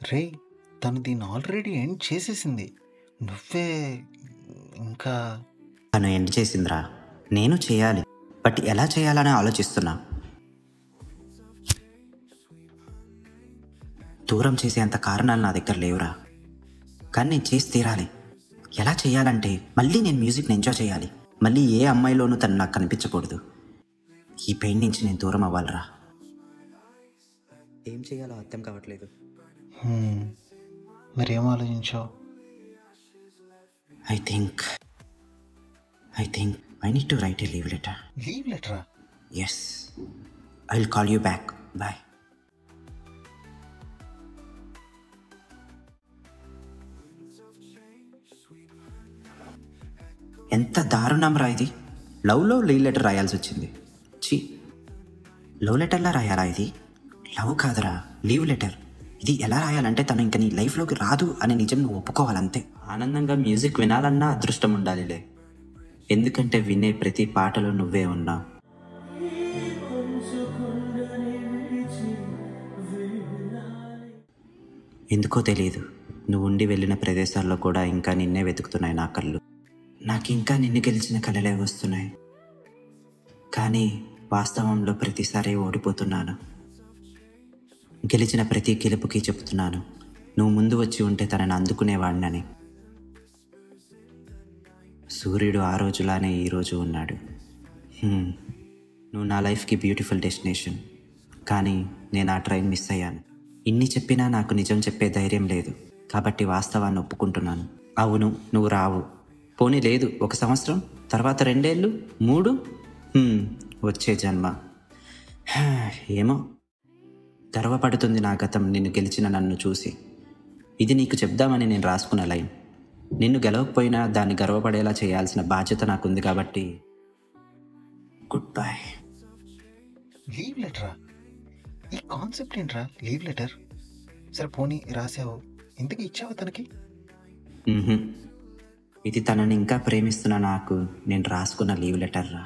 రే, తను దీన్ని already end చేసేసింది. నువ్వే ఇంకా తను ఎండ్ చేసిందిరా, నేను చేయాలి. బట్ ఎలా చేయాలని ఆలోచిస్తున్నా. దూరం చేసేంత కారణాలు నా దగ్గర లేవురా, కానీ నేను చేసి తీరాలి. ఎలా చేయాలంటే మళ్ళీ నేను మ్యూజిక్ని ఎంజాయ్ చేయాలి. మళ్ళీ ఏ అమ్మాయిలోనూ తను నాకు కనిపించకూడదు. ఈ పెయిన్ నుంచి నేను దూరం అవ్వాలిరా. ఏం చేయాలో అర్థం కావట్లేదు. మరేం ఆలోచించావు? I think I need to write a leave letter. Leave లెటరా? Yes. I'll call you back. Bye. ఎంత దారుణం రా ఇది. లవ్లో లీవ్ లెటర్ రాయాల్సి వచ్చింది. ఛీ, లవ్ లెటర్లా రాయాలా ఇది? లవ్ కాదురా, లీవ్ లెటర్. ఇది ఎలా రాయాలంటే తను ఇంక నీ లైఫ్లోకి రాదు అనే నిజం నువ్వు ఒప్పుకోవాలంతే. ఆనందంగా మ్యూజిక్ వినాలన్నా అదృష్టం ఉండాలిలే, ఎందుకంటే వినే ప్రతి పాటలో నువ్వే ఉన్నావు. ఎందుకో తెలియదు, నువ్వు ఉండి వెళ్ళిన ప్రదేశాల్లో కూడా ఇంకా నిన్నే వెతుకుతున్నాయి నా కళ్ళు. నాకు ఇంకా నిన్ను గెలిచిన కలలే వస్తున్నాయి, కానీ వాస్తవంలో ప్రతిసారి ఓడిపోతున్నాను. గెలిచిన ప్రతి గెలుపుకి చెప్తున్నాను, నువ్వు ముందు వచ్చి ఉంటే తనని అందుకునేవాడినని. సూర్యుడు ఆ రోజులానే ఈరోజు ఉన్నాడు. నువ్వు నా లైఫ్కి బ్యూటిఫుల్ డెస్టినేషన్, కానీ నేను ఆ ట్రైన్ మిస్ అయ్యాను. ఇన్ని చెప్పినా నాకు నిజం చెప్పే ధైర్యం లేదు, కాబట్టి వాస్తవాన్ని ఒప్పుకుంటున్నాను. అవును, నువ్వు రావు. పోనీ లేదు 1 సంవత్సరం, తర్వాత 2 ఏళ్ళు, 3, వచ్చే జన్మ. ఏమో, గర్వపడుతుంది నా గతం నిన్ను గెలిచిన నన్ను చూసి. ఇది నీకు చెప్దామని నేను రాసుకున్న లైన్. నిన్ను గెలవకపోయినా దాన్ని గర్వపడేలా చేయాల్సిన బాధ్యత నాకుంది, కాబట్టి గుడ్ బై. లీవ్ లెటరా? ఈ కాన్సెప్ట్ ఏంట్రా లీవ్ లెటర్? సరే పోనీ రాసావు, ఇంతకీ ఇచ్చావా తనకి? ఇది తనని ఇంకా ప్రేమిస్తున్న నాకు నేను రాసుకున్న లీవ్ లెటర్ రా.